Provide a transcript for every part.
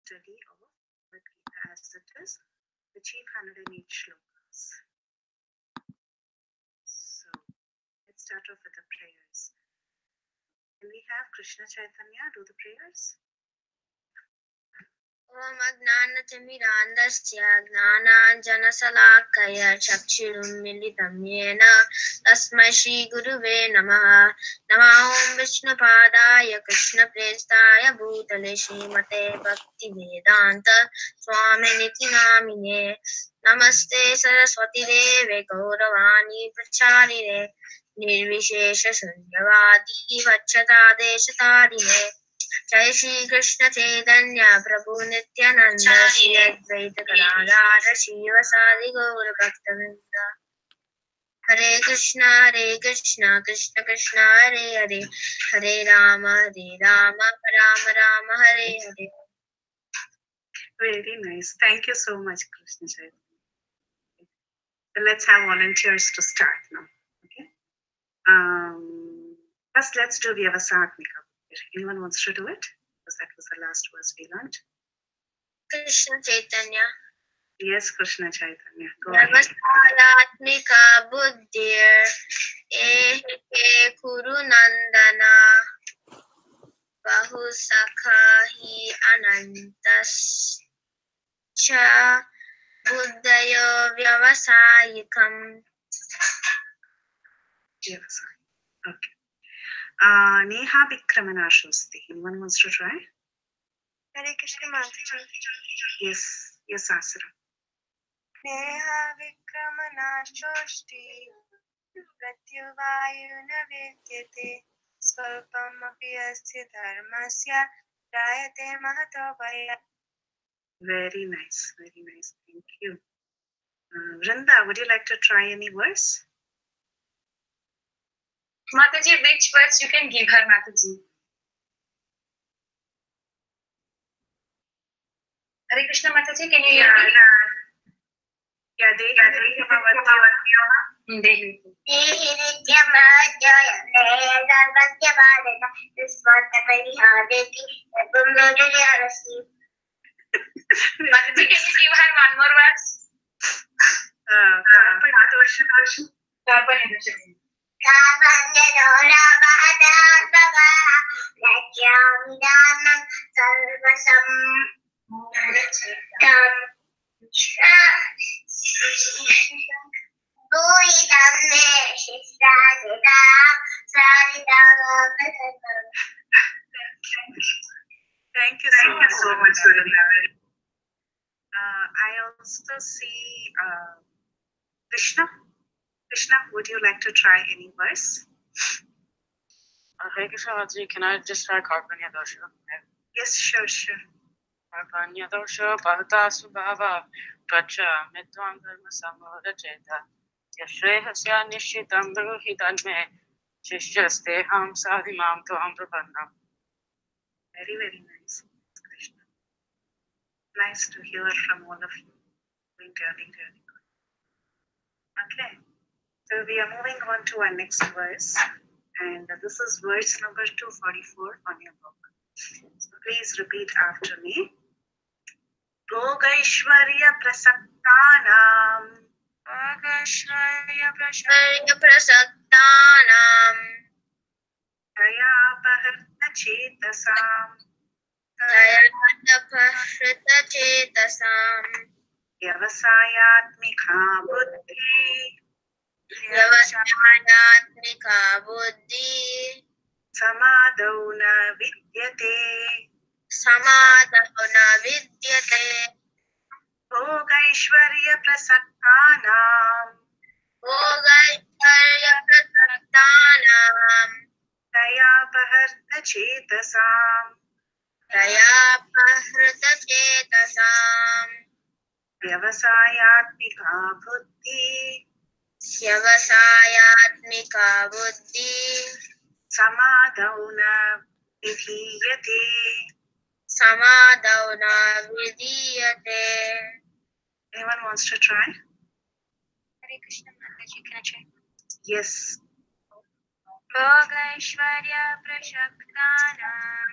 study of Bhagavad Gita as it is, the chief 108 shlokas. So let's start off with the prayers. Can we have Krishna Chaitanya do the prayers? Om Agnanatimirandasya Gnananjanasalakaya Chakshirunmilitam Yena Tasmai Shri Guruve Namaha. Namo Om Vishnupadaya Krishna Prestaya Bhutale Srimate Bhaktivedanta Swaminiti Namine. Namaste Saraswati Deve Gauravani Pracharine Nirvishesha Sunyavadi Vachata Jai Shri Krishna Chaitanya Prabhu Nityananda Shri Advaita Gadadhara Shivasadi Gaura Bhaktavinda. Hare Krishna Krishna Krishna Hare Hare Hare Rama Rama Rama Hare Hare. Very nice. Thank you so much, Krishna Chaitanya. So let's have volunteers to start now. Okay. First, let's do Vyavasatmika. Anyone wants to do it? Because that was the last verse we learned. Krishna Chaitanya. Yes, Krishna Chaitanya. Go ahead. Vyavasatmika buddhir ehe kuru nandana bahu sakhahi anantas cha buddhayo vyavasayikam. Okay. Neha Vikramana Shosti. Anyone wants to try? Hare Krishna Mataji. Yes, Asura. Neha Vikramana Shosti Pratyuvayuna Vidyate Swalpam api asya dharmasya Rayate mahato vaya. Very nice, very nice. Thank you. Vrinda, would you like to try any verse? Mataji, which verse you can give her, Mataji? Hare Krishna Mataji, can you hear me? Yeah, Mataji, can you give her one more verse? Thank you so much, Vrinda. I also see Krishna. Krishna, would you like to try any verse? Hare Krishna Mataji, can I just try Karpanya Dosha? Yes, sure. Karpanya Dosha Bhavata Subhava Tvacha Midwan Dharma Samoda Cheta Yashrehasya Nishitam Bruhitan Me Shishyaste Sadhimam Toham Prapannam. Very, very nice, Krishna. Nice to hear from all of you. Really good. Okay, so we are moving on to our next verse, and this is verse number 244 on your book. So please repeat after me. Bhogaishvarya prasaktanam Prasaktanam Dayapaharta chetasam Dayanapashrita chetasam Vyavasayatmika buddhi Vyavasayatmika buddhi Samadau na vidyate Samadhavana vidyate Bhogaishvarya prasaktanam Bhogaishvarya prasaktanam Dayapaharta chetasam Dayapahrita chetasam Vyavasayatmika buddhi Vyavasayatmika buddhi Samadau na vidhiyate Samadhavana vidiyate. Anyone wants to try? Hare Krishna Mataji, can I try? Yes. Bhogaishvarya prashaktanam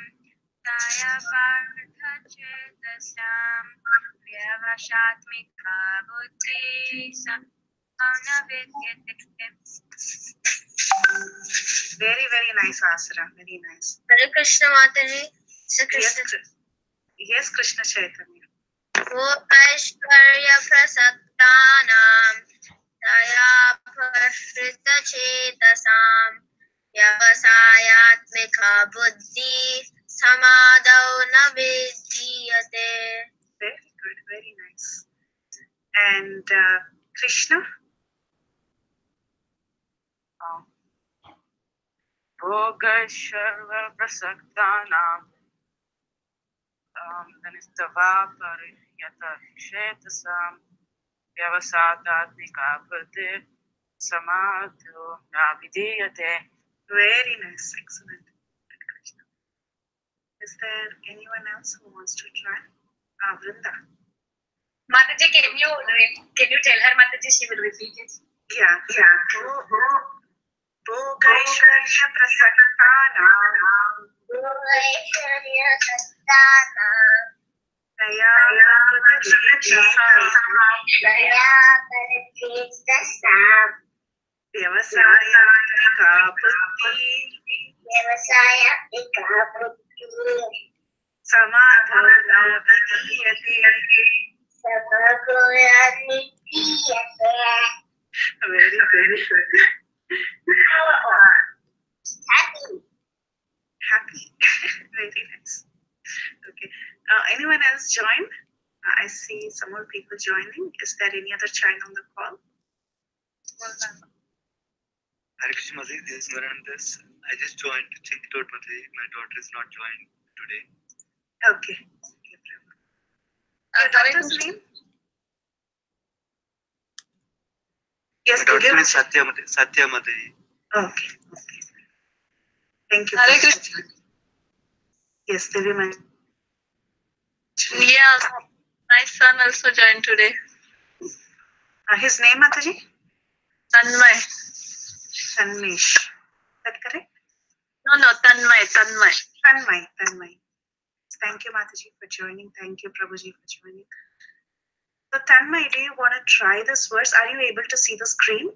Saya Parthachetasam Vyavashatmika Buddhi Samana Vidyate. Very, very nice, Asura. Very nice. Hare Krishna Mataji. Yes, Krishna Chaitanya. Wo Aishwarya Prasaktanam Saya Prashrita Chetasam Vyavasayatmika Buddhi Samadau Na Vidyate. Very good, very nice. And Krishna? Bhogashara Prasaktanam Danistava Pariyata Shetasam Vyavasatatmika Buddhi Samadhu Navidiyate. Very nice, excellent. Good, Krishna. Is there anyone else who wants to try? Vrinda. Mataji, can you tell her, Mataji, she will repeat it? Yeah. Bhogashara Prasaktanam Aishwarya Prasaktanam Daya Chetasam Vyavasayatmika Vyavasayatmika Buddhi Samadhu Navidiyate. Very, very good. Happy. Very nice. Okay. Anyone else join? I see some more people joining. Is there any other child on the call? Hare Krishna Mataji, this is Narandas. I just joined to check it out, Mataji. My daughter is not joined today. Okay. Your daughter's name? Yes, My daughter's give name is Satya Mataji. Okay. Thank you. Hare Krishna. Yes, Devi Mataji. Yeah, my son also joined today. His name, Mataji? Tanmay. Tanmesh. Is that correct? No, Tanmay. Tanmay. Thank you, Mataji, for joining. Thank you, Prabhuji, for joining. So, Tanmay, do you want to try this verse? Are you able to see the screen?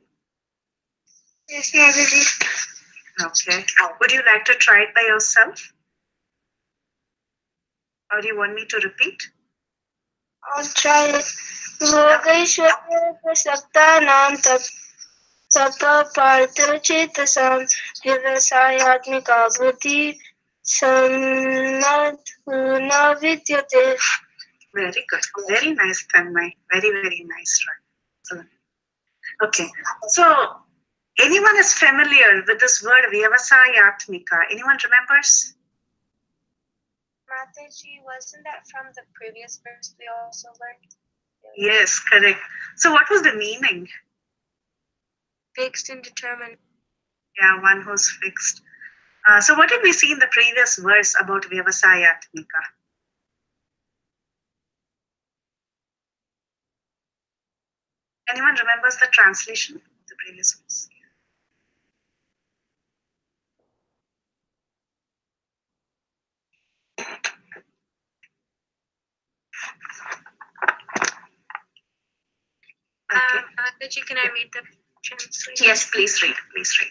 Yes, Mataji. Okay. Would you like to try it by yourself? Or do you want me to repeat? I'll try it. Bhogashwarya Prasaktanam Tapa Parthachetasam Vyavasayatmika Buddhi Samadhu Na Vidyate. Very good. Very nice, Tanmay. Very, very nice. Right. Okay. So, anyone is familiar with this word Vyavasayatmika? Anyone remembers? Mataji, wasn't that from the previous verse we also learned? Yes, correct. So, what was the meaning? Fixed and determined. Yeah, one who's fixed. So, what did we see in the previous verse about Vyavasayatmika? Anyone remembers the translation of the previous verse? Okay. Mataji, can I read the translation? Yes, please read.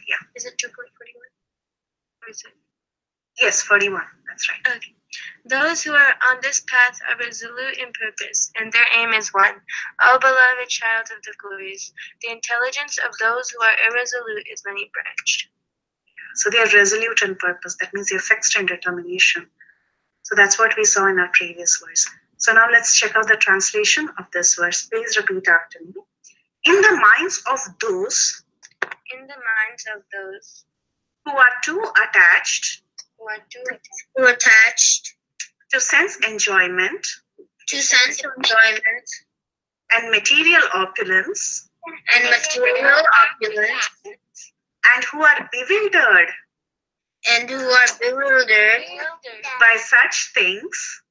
Yeah. Is it 2.41? Or is it? Yes, 41. That's right. Okay. Those who are on this path are resolute in purpose, and their aim is one. O beloved child of the glories, the intelligence of those who are irresolute is many-branched. So they are resolute in purpose. That means they are fixed in determination. So that's what we saw in our previous verse. So now let's check out the translation of this verse. Please repeat after me. In the minds of those who are too attached to sense enjoyment and material opulence, and who are bewildered by such things,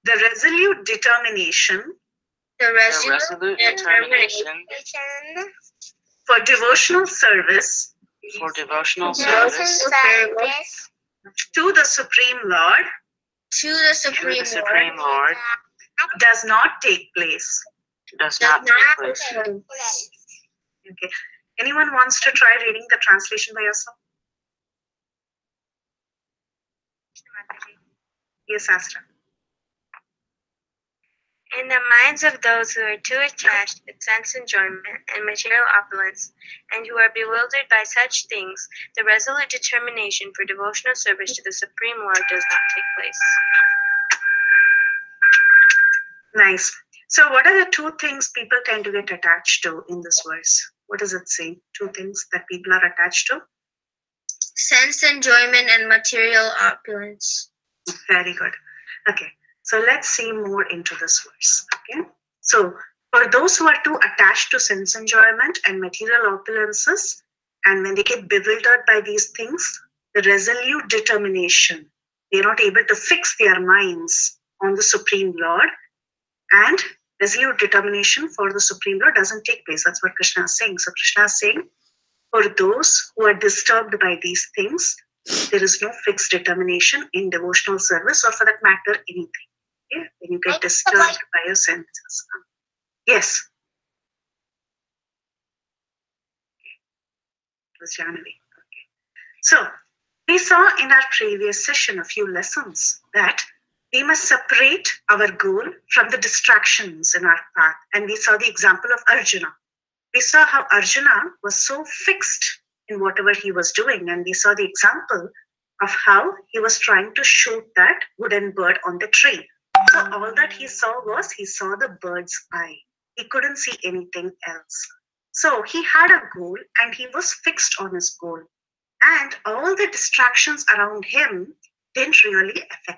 the resolute determination for devotional service For devotional Devotional service service to the Supreme Lord to the to the Supreme Supreme Lord Lord does not take place. does does not take not place. take place. Okay. Anyone wants to try reading the translation by yourself? Yes, Astra. In the minds of those who are too attached with sense enjoyment and material opulence, and who are bewildered by such things, the resolute determination for devotional service to the Supreme Lord does not take place. Nice. So, what are the two things people tend to get attached to in this verse? What does it say? Two things that people are attached to? Sense enjoyment and material opulence. Very good. Okay. So, let's see more into this verse. Okay. So, for those who are too attached to sense enjoyment and material opulences, and when they get bewildered by these things, the resolute determination, they're not able to fix their minds on the Supreme Lord, and resolute determination for the Supreme Lord doesn't take place. That's what Krishna is saying. So Krishna is saying, for those who are disturbed by these things, there is no fixed determination in devotional service, or for that matter, anything. Okay? When you get disturbed by your senses. Yes. It was Janavi. Okay. So we saw in our previous session a few lessons that we must separate our goal from the distractions in our path. And we saw the example of Arjuna. We saw how Arjuna was so fixed in whatever he was doing. And we saw the example of how he was trying to shoot that wooden bird on the tree. So all that he saw the bird's eye. He couldn't see anything else. So he had a goal and he was fixed on his goal. And all the distractions around him didn't really affect him.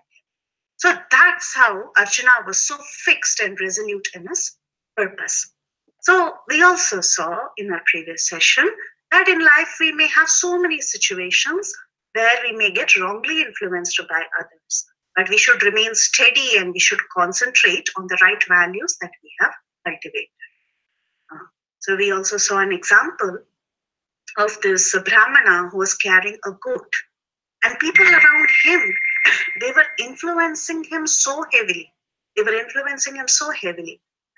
So that's how Arjuna was so fixed and resolute in his purpose. So we also saw in our previous session that in life we may have so many situations where we may get wrongly influenced by others. But we should remain steady and we should concentrate on the right values that we have cultivated. So we also saw an example of this Brahmana who was carrying a goat. And people around him, they were influencing him so heavily.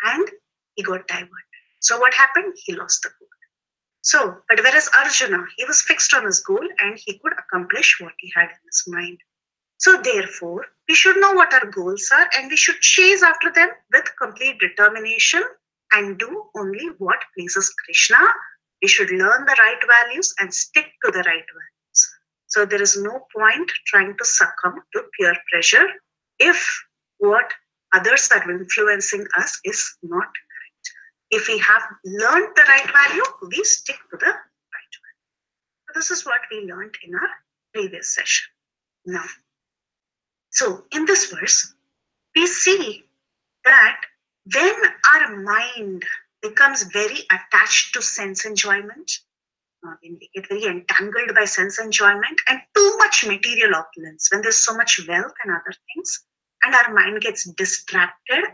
And he got diverted. So what happened? He lost the goal. So, but whereas Arjuna, he was fixed on his goal and he could accomplish what he had in his mind. So therefore, we should know what our goals are and we should chase after them with complete determination and do only what pleases Krishna. We should learn the right values and stick to the right values. So there is no point trying to succumb to peer pressure if what others are influencing us is not correct. If we have learned the right value, we stick to the right value. So this is what we learned in our previous session. Now, so in this verse, we see that when our mind becomes very attached to sense enjoyment, when we get very entangled by sense enjoyment and too much material opulence, when there's so much wealth and other things, and our mind gets distracted,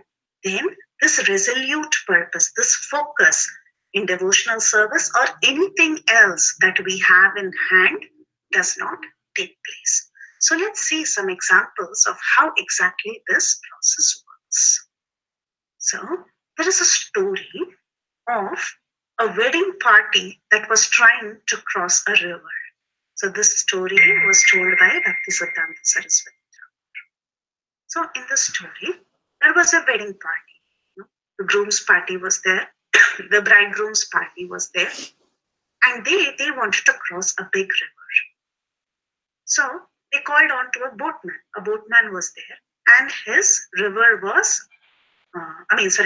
then this resolute purpose, this focus in devotional service or anything else that we have in hand does not take place. So let's see some examples of how exactly this process works. So there is a story of a wedding party that was trying to cross a river. So this story was told by Bhaktisiddhanta Saraswati. So in the story, there was a wedding party. The groom's party was there, the bridegroom's party was there, and they wanted to cross a big river. So they called on to a boatman. A boatman was there, and his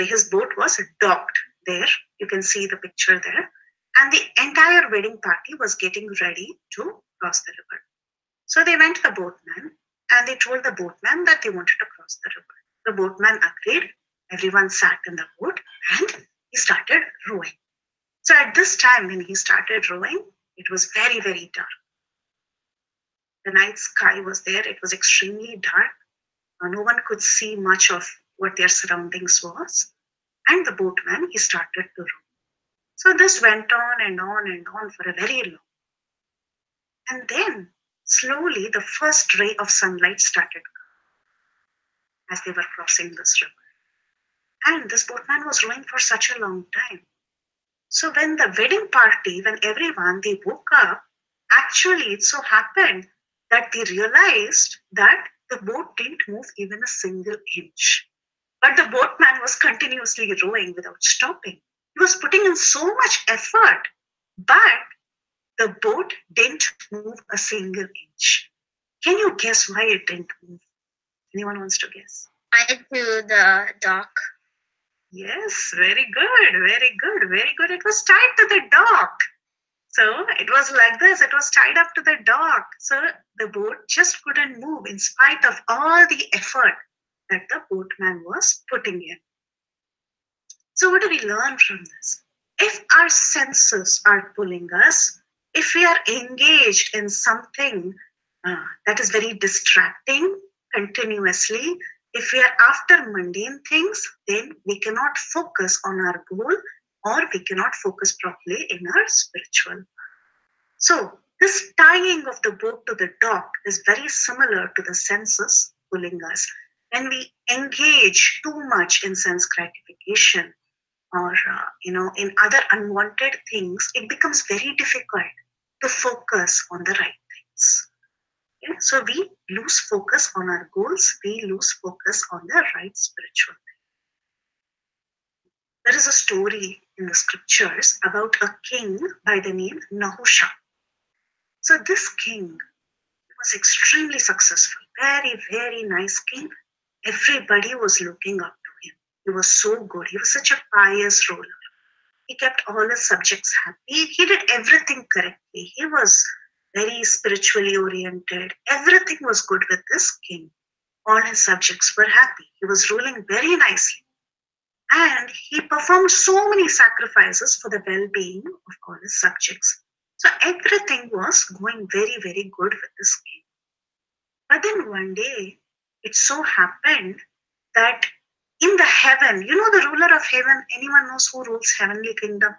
his boat was docked there. You can see the picture there. And the entire wedding party was getting ready to cross the river. So they went to the boatman and they told the boatman that they wanted to cross the river. The boatman agreed. Everyone sat in the boat and he started rowing. So at this time when he started rowing, it was very, very dark. The night sky was there. It was extremely dark. No one could see much of what their surroundings was. And the boatman, he started to row. So this went on and on and on for a very long. And then slowly the first ray of sunlight started as they were crossing this river. And this boatman was rowing for such a long time. So when the wedding party, when everyone, they woke up, actually it so happened that they realized that the boat didn't move even a single inch. But the boatman was continuously rowing without stopping. He was putting in so much effort, but the boat didn't move a single inch. Can you guess why it didn't move? Anyone wants to guess? Tied to the dock. Yes, very good, very good, very good. It was tied to the dock. So it was like this, it was tied up to the dock. So the boat just couldn't move in spite of all the effort that the boatman was putting in. So, what do we learn from this? If our senses are pulling us, if we are engaged in something that is very distracting continuously, if we are after mundane things, then we cannot focus on our goal or we cannot focus properly in our spiritual. So, this tying of the boat to the dock is very similar to the senses pulling us. When we engage too much in sense gratification, or in other unwanted things, it becomes very difficult to focus on the right things. Okay? So we lose focus on our goals, we lose focus on the right spiritual thing. There is a story in the scriptures about a king by the name Nahusha. So this king was extremely successful, very, very nice king. Everybody was looking up to him. He was so good. He was such a pious ruler. He kept all his subjects happy. He did everything correctly. He was very spiritually oriented. Everything was good with this king. All his subjects were happy. He was ruling very nicely. And he performed so many sacrifices for the well being of all his subjects. So everything was going very, very good with this king. But then one day, it so happened that in the heaven, the ruler of heaven, anyone knows who rules heavenly kingdom?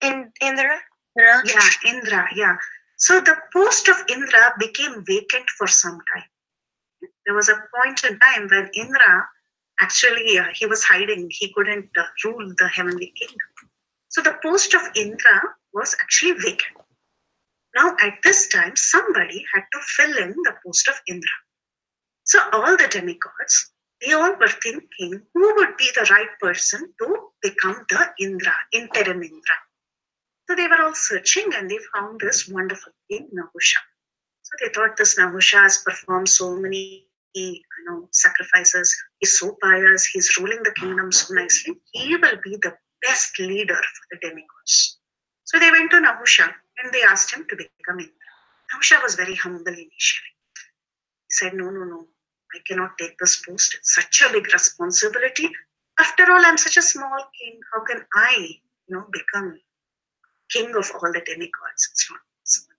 Indra? Yeah, Indra, yeah. So the post of Indra became vacant for some time. There was a point in time when Indra actually he was hiding. He couldn't rule the heavenly kingdom. So the post of Indra was actually vacant. Now at this time, somebody had to fill in the post of Indra. So all the demigods, they all were thinking who would be the right person to become the Indra, interim Indra. So they were all searching and they found this wonderful king, Nahusha. So they thought this Nahusha has performed so many sacrifices. He's so pious. He's ruling the kingdom so nicely. He will be the best leader for the demigods. So they went to Nahusha and they asked him to become Indra. Nahusha was very humble initially. He said, no, I cannot take this post. It's such a big responsibility. After all, I'm such a small king. How can I, become king of all the demigods? It's not possible.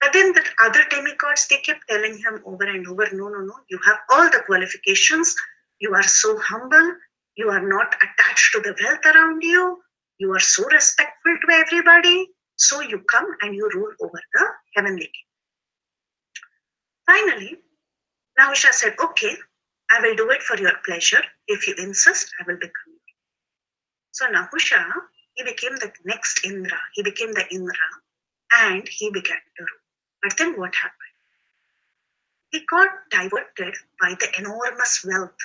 But then the other demigods, they kept telling him over and over, no, you have all the qualifications. You are so humble. You are not attached to the wealth around you. You are so respectful to everybody. So you come and you rule over the heavenly king. Finally, Nahusha said, okay, I will do it for your pleasure. If you insist, I will become you. So Nahusha, he became the next Indra. He became the Indra and he began to rule. But then what happened? He got diverted by the enormous wealth,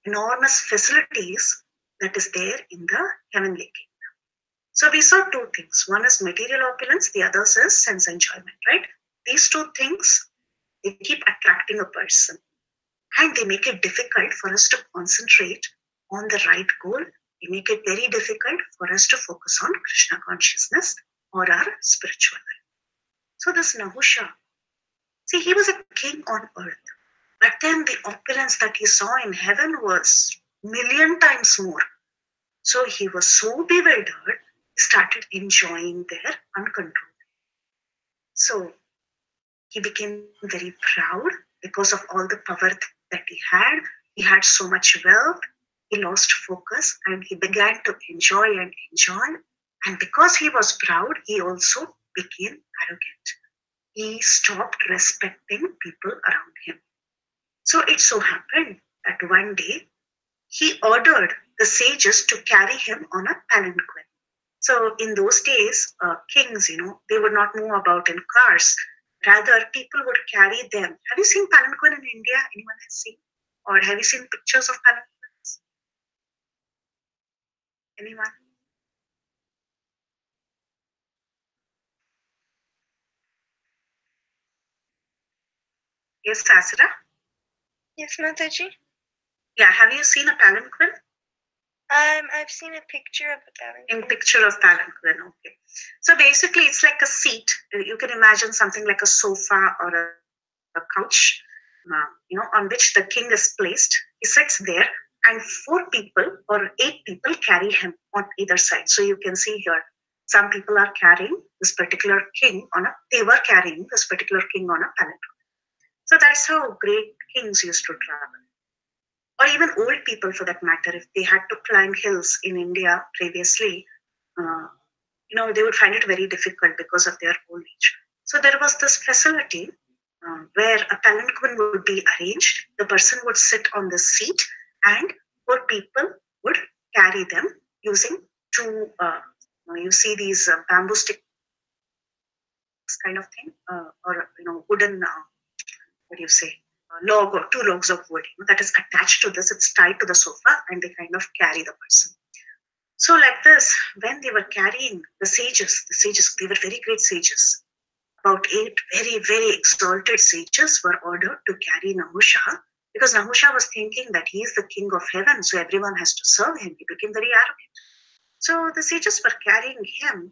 enormous facilities that is there in the heavenly kingdom. So we saw two things. One is material opulence, the other is sense enjoyment, right? These two things, they keep attracting a person and they make it difficult for us to concentrate on the right goal. They make it very difficult for us to focus on Krishna consciousness or our spiritual life. So this Nahusha, see, he was a king on earth, but then the opulence that he saw in heaven was million times more. So he was so bewildered, he started enjoying there uncontrolled. So he became very proud because of all the power that he had. He had so much wealth. He lost focus and he began to enjoy and enjoy. And because he was proud, he also became arrogant. he stopped respecting people around him. So it so happened that one day he ordered the sages to carry him on a palanquin. So in those days, kings, they would not move about in cars. Rather, people would carry them. Have you seen palanquin in India? Anyone has seen? Or have you seen pictures of palanquins? Anyone? Yes, Asira? Yes, Mataji. Yeah, have you seen a palanquin? I've seen a picture of a palanquin. In picture of palanquin, okay. So basically, it's like a seat. You can imagine something like a sofa or a couch, on which the king is placed. He sits there, and 4 people or 8 people carry him on either side. So you can see here, some people are carrying this particular king they were carrying this particular king on a palanquin. So that's how great kings used to travel. Or even old people for that matter, if they had to climb hills in India previously, uh, they would find it very difficult because of their old age. So there was this facility where a palanquin would be arranged. The person would sit on the seat, and 4 people would carry them using 2. You see these bamboo sticks kind of thing, or wooden. What do you say? Log or 2 logs of wood that is attached to this. It's tied to the sofa, and they kind of carry the person. So like this, when they were carrying the sages, they were very great sages. About 8 very, very exalted sages were ordered to carry Nahusha, because Nahusha was thinking that he is the king of heaven, so everyone has to serve him. He became very arrogant. So the sages were carrying him,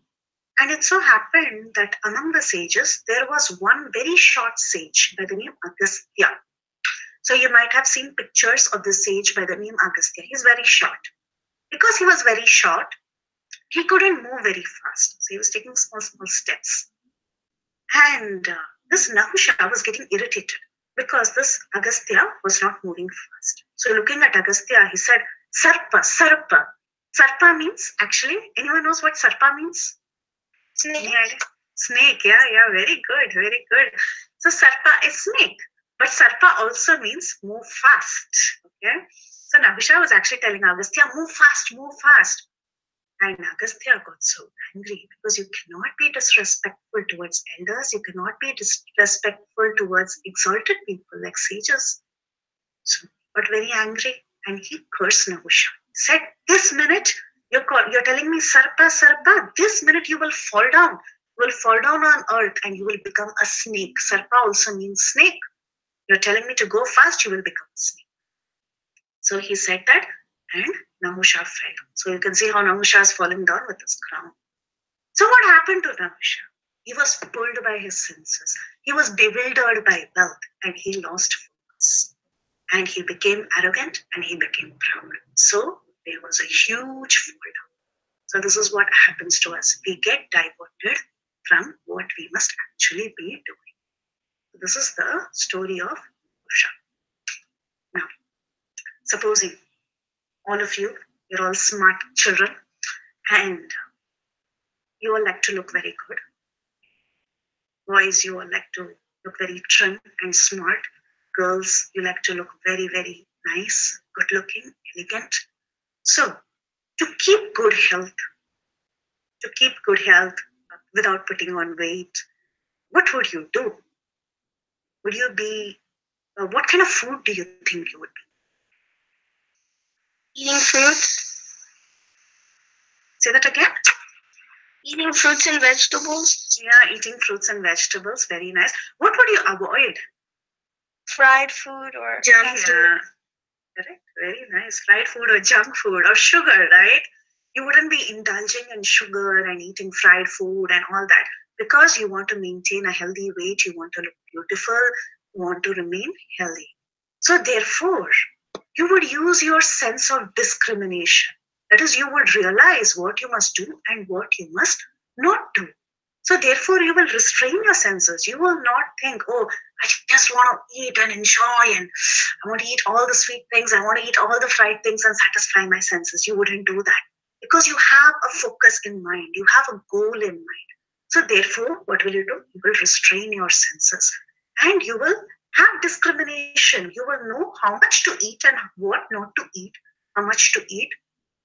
and it so happened that among the sages, there was one very short sage by the name Agastya. So you might have seen pictures of the sage by the name Agastya. He's very short. Because he was very short, he couldn't move very fast. So he was taking small, small steps. And this Nahusha was getting irritated because this Agastya was not moving fast. So looking at Agastya, he said, Sarpa, Sarpa. Sarpa means, actually, anyone knows what Sarpa means? Snake. Snake, yeah, very good, very good. So Sarpa is snake, but Sarpa also means move fast. Okay. So Nahusha was actually telling Agastya, move fast. And Agastya got so angry because you cannot be disrespectful towards elders, you cannot be disrespectful towards exalted people like sages. So he got very angry and he cursed Nahusha. He said, this minute you're telling me Sarpa, Sarpa, this minute you will fall down. You will fall down on earth and you will become a snake. Sarpa also means snake. You're telling me to go fast, you will become a snake. So he said that, and Nahusha fell. So you can see how Nahusha is falling down with his crown. So what happened to Nahusha? He was pulled by his senses. He was bewildered by wealth, and he lost focus. And he became arrogant, and he became proud. So there was a huge fall down. So this is what happens to us. We get diverted from what we must actually be doing. This is the story of Nahusha. Now, supposing all of you, you're all smart children, and you all like to look very good. Boys, you all like to look very trim and smart. Girls, you like to look very, very nice, good looking, elegant. So, to keep good health without putting on weight, what would you do? Would you be, what kind of food do you think you would be? Eating fruits. Say that again. Eating fruits and vegetables. Yeah, eating fruits and vegetables. Very nice. What would you avoid? Fried food or junk food. Correct. Very nice. Fried food or junk food or sugar, right? You wouldn't be indulging in sugar and eating fried food and all that because you want to maintain a healthy weight, you want to look beautiful, you want to remain healthy. So therefore, you would use your sense of discrimination. That is, you would realize what you must do and what you must not do. So therefore, you will restrain your senses. You will not think, oh, I just want to eat and enjoy, and I want to eat all the sweet things, I want to eat all the fried things and satisfy my senses. You wouldn't do that because you have a focus in mind. You have a goal in mind. So therefore, what will you do? You will restrain your senses and you will have discrimination. You will know how much to eat and what not to eat, how much to eat,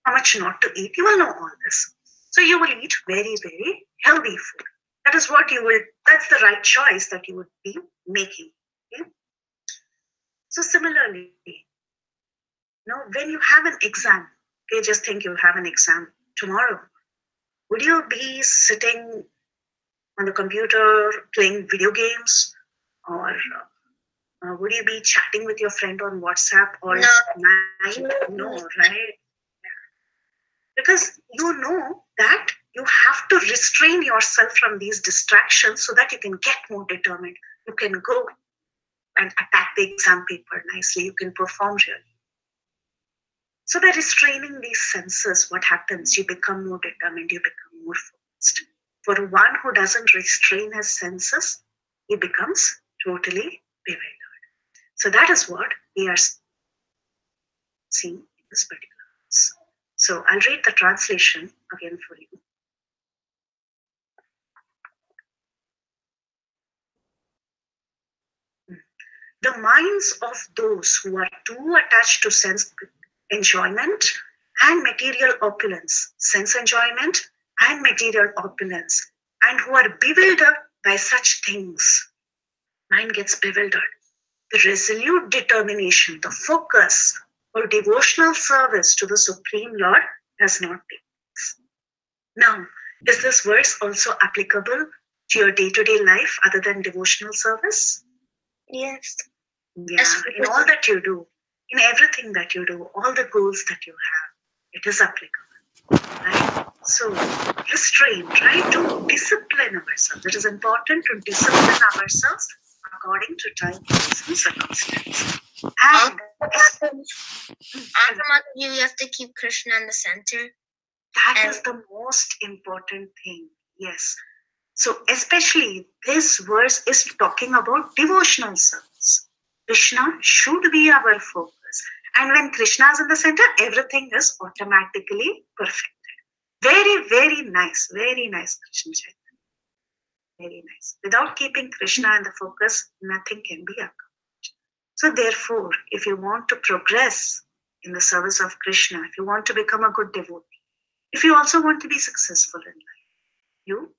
how much not to eat. You will know all this. So you will eat very, very healthy food. That is what you will, that's the right choice that you would be making. Okay? So similarly, when you have an exam, okay, just think you have an exam tomorrow. Would you be sitting on the computer playing video games, or would you be chatting with your friend on WhatsApp all night? No, right? Because you know that you have to restrain yourself from these distractions so that you can get more determined. You can go and attack the exam paper nicely. You can perform really. So by restraining these senses, what happens? You become more determined, you become more focused. For one who doesn't restrain his senses, he becomes totally bewildered. So that is what we are seeing in this particular verse. So I'll read the translation again for you. The minds of those who are too attached to sense enjoyment and material opulence, sense enjoyment and material opulence, and who are bewildered by such things, mind gets bewildered. The resolute determination, the focus for devotional service to the Supreme Lord does not take place. Now, is this verse also applicable to your day-to-day life other than devotional service? Yes. Yeah, in all that you do, in everything that you do, all the goals that you have, it is applicable, right? So restrain, try to discipline ourselves. It is important to discipline ourselves according to time, place, and circumstance. And You have to keep Krishna in the center. that is the most important thing. Yes. So especially this verse is talking about devotional service. Krishna should be our focus. And when Krishna is in the center, everything is automatically perfected. Very, very nice. Very nice, Krishna Chaitanya. Very nice. Without keeping Krishna in the focus, nothing can be accomplished. So therefore, if you want to progress in the service of Krishna, if you want to become a good devotee, if you also want to be successful in life, you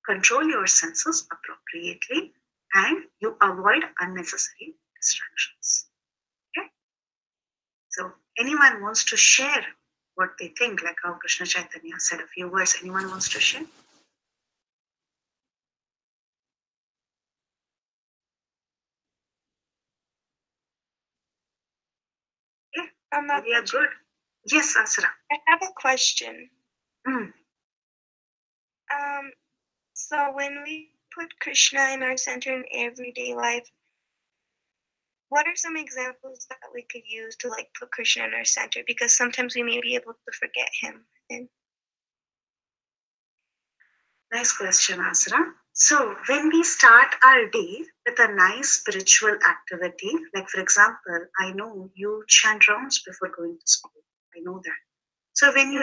control your senses appropriately and you avoid unnecessary distractions. Okay? So anyone wants to share what they think, like how Krishna Chaitanya said a few words. Anyone wants to share? Yeah, we are good. Yes, Asra. I have a question. Mm. So when we put Krishna in our center in everyday life, what are some examples that we could use to put Krishna in our center? Because sometimes we may be able to forget him. Nice question, Asra. So when we start our day with a nice spiritual activity, like for example, I know you chant rounds before going to school. I know that. So when you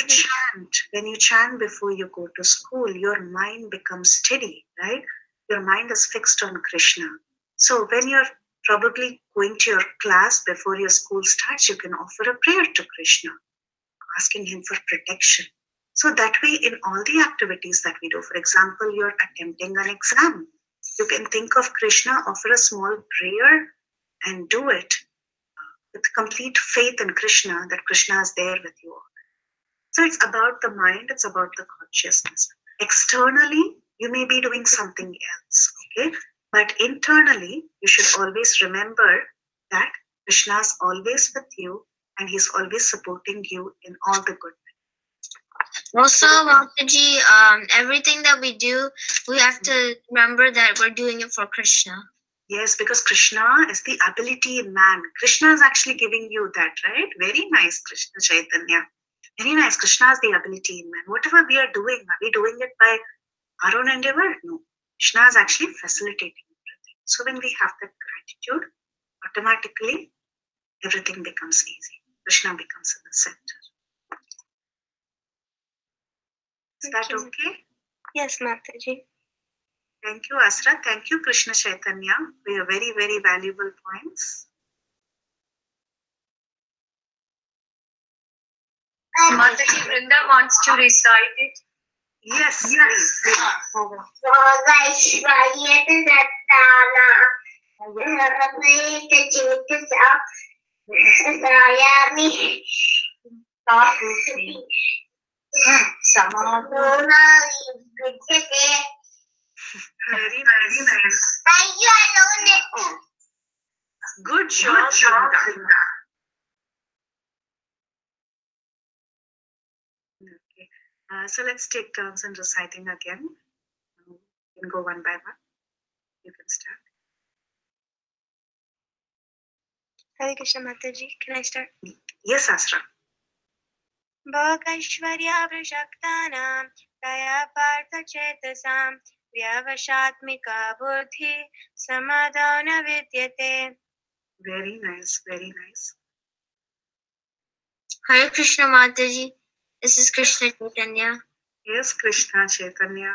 chant before you go to school, your mind becomes steady, right? Your mind is fixed on Krishna. So when you're probably going to your class before your school starts, you can offer a prayer to Krishna, asking him for protection. So that way, in all the activities that we do, for example, you're attempting an exam, you can think of Krishna, offer a small prayer, and do it with complete faith in Krishna, that Krishna is there with you. So it's about the mind, it's about the consciousness. Externally, you may be doing something else, okay? But internally, you should always remember that Krishna is always with you and he's always supporting you in all the good. Also, Mataji, everything that we do, we have to remember that we're doing it for Krishna. Yes, because Krishna is the ability in man. Krishna is actually giving you that, right? Very nice, Krishna Chaitanya. Very nice. Krishna is the ability in man. Whatever we are we doing it by our own endeavor? No. Krishna is actually facilitating everything. So when we have that gratitude, automatically everything becomes easy. Krishna becomes in the center. Is that okay? Yes, Mataji. Thank you, Asra. Thank you, Krishna Chaitanya, for your very, very valuable points. Mataji, Vrinda wants to recite it. Yes, please. Very nice. Good job, Vrinda. Okay. So let's take turns in reciting again. You can go one by one. You can start. Hare Krishna, Mataji. Can I start? Yes, Asra. Bhogashvarya vrishaktanam taya partha chetasam vyavashatmika buddhi samadana vidyate. Very nice, very nice. Hare Krishna, Mataji. This is Krishna Chaitanya. Yes, Krishna Chaitanya.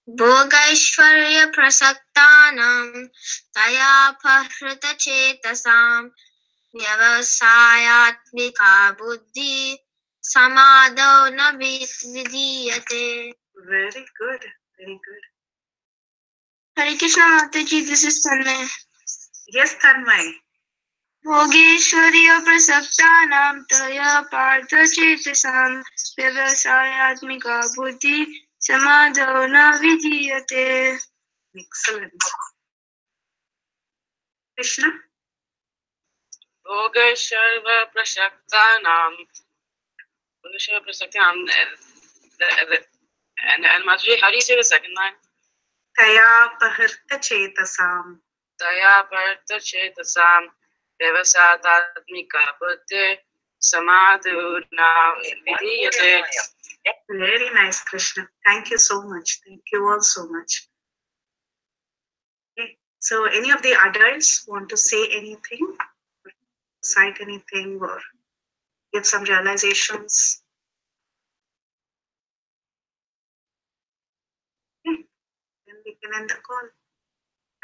Bhogaishvarya prasaktanam taya pahrita chetasam vyavasayatmika buddhi samadho na vidiyate. Very good, very good. Hare Krishna, Mataji. This is Tanmay. Yes, Tanmay. Bhogeshwarya prasaktanam taya partha chetasam vyavasayatmika buddhi samadho na vidiyate. Excellent. Krishna? Bhogeshwarva Prashaktanam. And Madhuri, how do you say the second line? Taya paharta chetasam. Taya Bharta Chetasam Devasatatmika Buddhi Samadhuna Vidiyate. Very nice, Krishna. Thank you so much. Thank you all so much. Okay. So any of the adults want to say anything? Cite anything or give some realizations? Okay. Then we can end the call.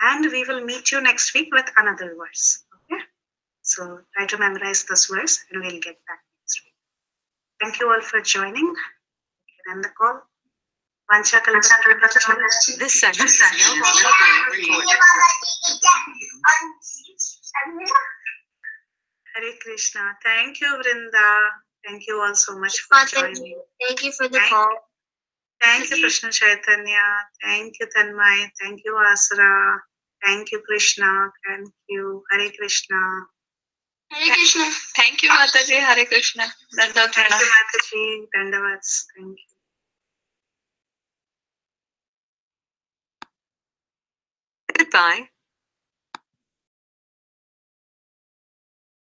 And we will meet you next week with another verse. Okay. So try to memorize this verse and we'll get back next week. Thank you all for joining. We can end the call. This session is no longer being recorded. Hare Krishna. Thank you, Vrinda. Thank you all so much for joining. Thank you for the Thank- call. Thank you, Krishna Chaitanya. Thank you, Tanmay. Thank you, Asra. Thank you, Krishna. Thank you. Hare Krishna. Hare Krishna. Thank you, Mataji. Hare Krishna. Thank you, Mataji. Dandavats. Thank you. Goodbye.